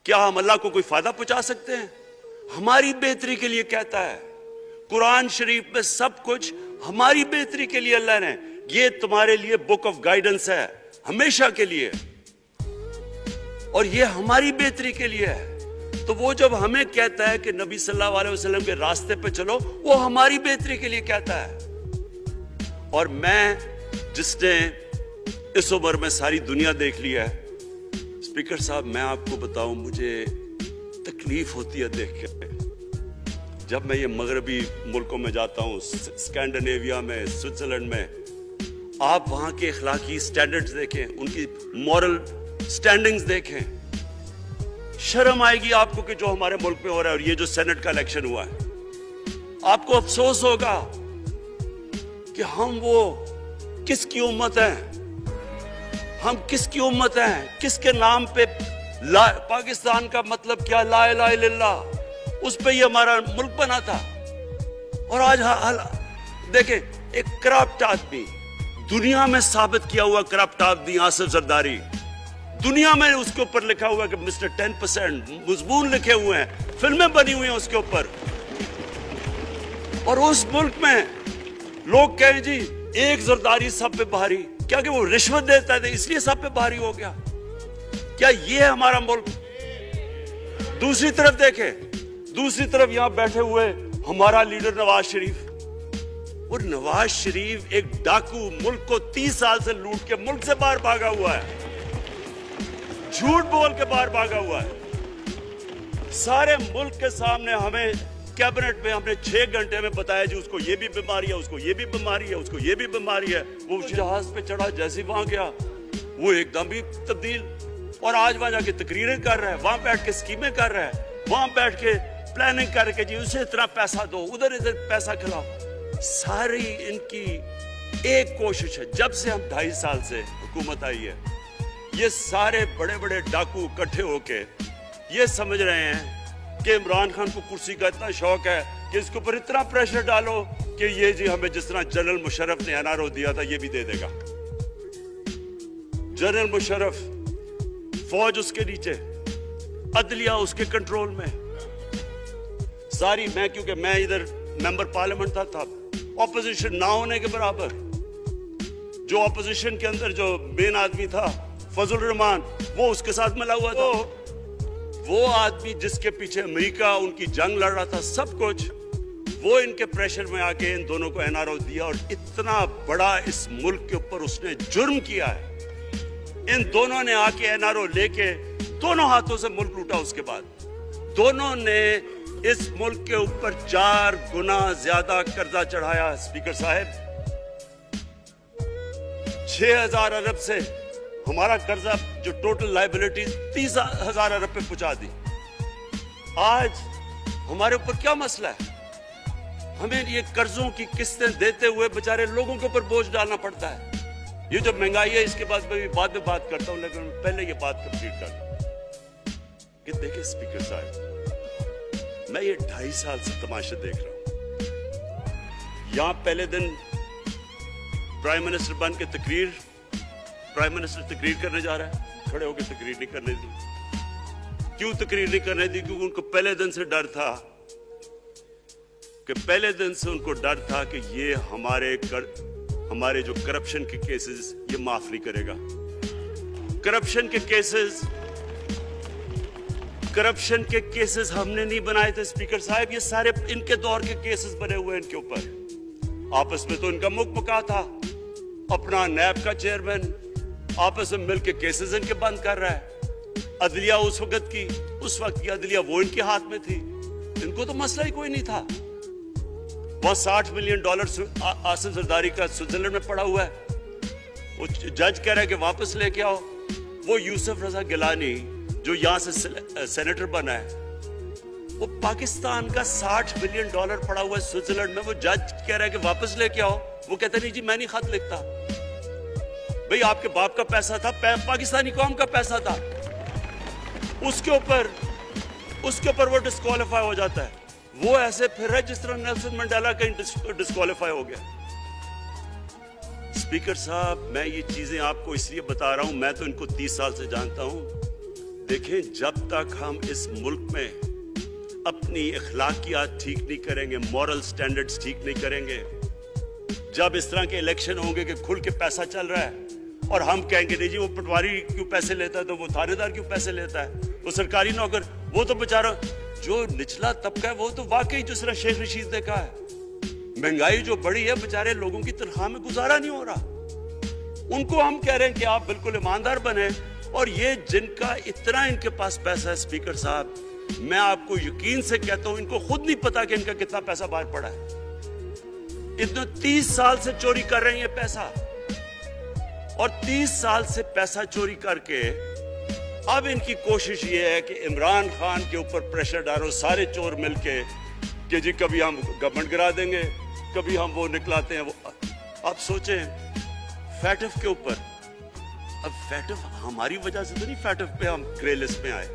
کیا ہم اللہ کو کوئی فائدہ پہنچا سکتے ہیں؟ ہماری بہتری کے لیے کہتا ہے قرآن شریف میں، سب کچھ ہماری بہتری کے لیے اللہ نے، یہ تمہارے لیے بک آف گائیڈنس ہے ہمیشہ کے لیے، اور یہ ہماری بہتری کے لیے ہے۔ تو وہ جب ہمیں کہتا ہے کہ نبی صلی اللہ علیہ وسلم کے راستے پہ چلو، وہ ہماری بہتری کے لیے کہتا ہے۔ اور میں، جس نے اس عمر میں ساری دنیا دیکھ لی ہے، اسپیکر صاحب میں آپ کو بتاؤں، مجھے تکلیف ہوتی ہے دیکھ کے، جب میں یہ مغربی ملکوں میں جاتا ہوں، اسکینڈینیویا میں، سوئٹزرلینڈ میں، آپ وہاں کے اخلاقی سٹینڈرڈز دیکھیں، ان کی مورل سٹینڈنگز دیکھیں، شرم آئے گی آپ کو کہ جو ہمارے ملک میں ہو رہا ہے۔ اور یہ جو سینٹ کا الیکشن ہوا ہے، آپ کو افسوس ہوگا کہ ہم وہ کس کی امت ہیں، ہم کس کی امت ہیں، کس کے نام پہ پاکستان کا مطلب کیا، لا الہ الا اللہ، اس پہ یہ ہمارا ملک بنا تھا۔ اور آج دیکھیں، ایک کرپٹ آدمی، دنیا میں ثابت کیا ہوا کرپٹ آدمی آصف زرداری، دنیا میں اس کے اوپر لکھا ہوا کہ مسٹر 10%، مضمون لکھے ہوئے ہیں، فلمیں بنی ہوئی ہیں اس کے اوپر، اور اس ملک میں لوگ کہیں جی ایک زرداری سب پہ بھاری، کیا کہ وہ رشوت دیتا ہے اس لیے سب پہ بھاری ہو گیا؟ کیا یہ ہے ہمارا ملک؟ دوسری طرف دیکھیں، دوسری طرف یہاں بیٹھے ہوئے ہمارا لیڈر نواز شریف، اور نواز شریف ایک ڈاکو، ملک کو 30 سال سے لوٹ کے ملک سے باہر بھاگا ہوا ہے، جھوٹ بول کے باہر بھاگا ہوا ہے۔ سارے ملک کے سامنے ہمیں کیبنٹ میں ہم نے 6 گھنٹے میں بتایا جی اس کو یہ بھی بیماری ہے، اس کو یہ بھی بیماری ہے، اس کو یہ بھی بیماری ہے۔ وہ جہاز پہ چڑھا، جیسے وہاں گیا وہ ایک دم بھی تبدیل، اور آج وہاں جا کے تقریریں کر رہا ہے، وہاں بیٹھ کے اسکیمیں کر رہا ہے، وہاں بیٹھ کے پلاننگ کر کے جی اسے اتنا پیسہ دو، ادھر پیسہ کھلاؤ۔ ساری ان کی ایک کوشش ہے، جب سے ہم 2.5 سال سے حکومت آئی ہے، یہ سارے بڑے بڑے ڈاکو اکٹھے ہو کے یہ سمجھ رہے ہیں کہ عمران خان کو کرسی کا اتنا شوق ہے کہ اس کے اوپر اتنا پریشر ڈالو کہ یہ جی ہمیں جس طرح جنرل مشرف نے این آر او دیا تھا یہ بھی دے دے گا۔ جنرل مشرف، فوج اس کے نیچے، عدلیہ اس کے کنٹرول میں، ساری، میں کیونکہ میں ادھر ممبر پارلیمنٹ تھا، اپوزیشن نہ ہونے کے برابر، جو اپوزیشن کے اندر جو مین آدمی تھا فضل الرحمان، وہ اس کے ساتھ ملا ہوا تھا، وہ آدمی جس کے پیچھے امریکہ ان کی جنگ لڑ رہا تھا، سب کچھ وہ ان کے پریشر میں آ کے ان دونوں کو این آر او دیا، اور اتنا بڑا اس ملک کے اوپر اس نے جرم کیا ہے۔ ان دونوں نے آ کے این آر او لے کے دونوں ہاتھوں سے ملک لوٹا، اس کے بعد دونوں نے اس ملک کے اوپر 4 گنا زیادہ قرضہ چڑھایا۔ اسپیکر صاحب، 6,000 ارب سے ہمارا قرضہ جو ٹوٹل لائبلٹیز 30,000 ارب پہ پہنچا دی۔ آج ہمارے اوپر کیا مسئلہ ہے؟ ہمیں یہ قرضوں کی قسطیں دیتے ہوئے بیچارے لوگوں کے اوپر بوجھ ڈالنا پڑتا ہے۔ یہ جو مہنگائی ہے اس کے بعد میں بعد میں بات کرتا ہوں، لیکن پہلے یہ بات کمپلیٹ کر دوں کہ دیکھیں اسپیکر صاحب، میں یہ 2.5 سال سے تماشا دیکھ رہا ہوں۔ یہاں پہلے دن پرائم منسٹر بن کے پرائم منسٹر تقریر کرنے جا رہا ہے، کھڑے ہو کے تقریر نہیں کرنے دی۔ کیوں تقریر نہیں کرنے دی؟ کیونکہ ان کو پہلے دن سے ڈر تھا کہ یہ ہمارے جو کرپشن کے کیسز یہ معاف نہیں کرے گا۔ کرپشن کے کیسز ہم نے نہیں بنائے تھے اسپیکر صاحب، یہ سارے ان کے دور کے کیسز بنے ہوئے ان کے اوپر۔ آپس میں تو ان کا مکمکا تھا، اپنا نیب کا چیئرمین آپس میں مل کے کیسز ان کے بند کر رہا ہے۔ عدلیہ اس وقت کی عدلیہ وہ ان کے ہاتھ میں تھی، ان کو تو مسئلہ ہی کوئی نہیں تھا۔ وہ $60 ملین آصف زرداری کا سوئٹزرلینڈ میں پڑا ہوا ہے، وہ جج کہہ رہا ہے کہ واپس لے کے آؤ۔ وہ یوسف رضا گیلانی جو یہاں سے سینیٹر بنا ہے، وہ پاکستان کا $60 ملین پڑا ہوا ہے سوئٹزرلینڈ میں، وہ جج کہہ رہا ہے کہ واپس لے کے آؤ، وہ کہتا نہیں جی میں نہیں خط لکھتا۔ بھئی آپ کے باپ کا پیسہ تھا، پاکستانی قوم کا پیسہ تھا، اس کے اوپر وہ ڈسکوالیفائی ہو جاتا ہے۔ وہ ایسے پھر رہا ہے جس طرح نیلسن منڈیلا کہیں ڈسکوالیفائی ہو گیا۔ اسپیکر صاحب، میں یہ چیزیں آپ کو اس لیے بتا رہا ہوں، میں تو ان کو 30 سال سے جانتا ہوں، دیکھیں جب تک ہم اس ملک میں اپنی اخلاقیات ٹھیک نہیں کریں گے, مورل سٹینڈرڈز ٹھیک نہیں کریں گے, جب اس طرح کے الیکشن ہوں گے کہ کھل کے پیسہ چل رہا ہے اور ہم کہیں گے نہیں جی وہ پٹواری کیوں پیسے لیتا ہے, تو وہ تھانے دار کیوں پیسے لیتا ہے, وہ سرکاری نوکر, وہ تو بیچارہ جو نچلا طبقہ ہے وہ تو واقعی جس طرح شیخ رشید نے کہا ہے مہنگائی جو بڑی ہے بیچارے لوگوں کی تنخواہ میں گزارا نہیں ہو رہا. ان کو ہم کہہ رہے ہیں کہ آپ بالکل ایماندار بنیں, اور یہ جن کا اتنا ان کے پاس پیسہ ہے اسپیکر صاحب, میں آپ کو یقین سے کہتا ہوں ان کو خود نہیں پتا کہ ان کا کتنا پیسہ باہر پڑا ہے. اتنے 30 سال سے چوری کر رہے ہیں یہ پیسہ, اور 30 سال سے پیسہ چوری کر کے اب ان کی کوشش یہ ہے کہ عمران خان کے اوپر پریشر ڈالو سارے چور مل کے کہ جی کبھی ہم گورنمنٹ گرا دیں گے, کبھی ہم وہ نکلاتے ہیں وہ. آپ سوچیں فیٹف کے اوپر, اب فیٹف ہماری وجہ سے تو نہیں فیٹف پہ ہم گرے لسٹ میں آئے,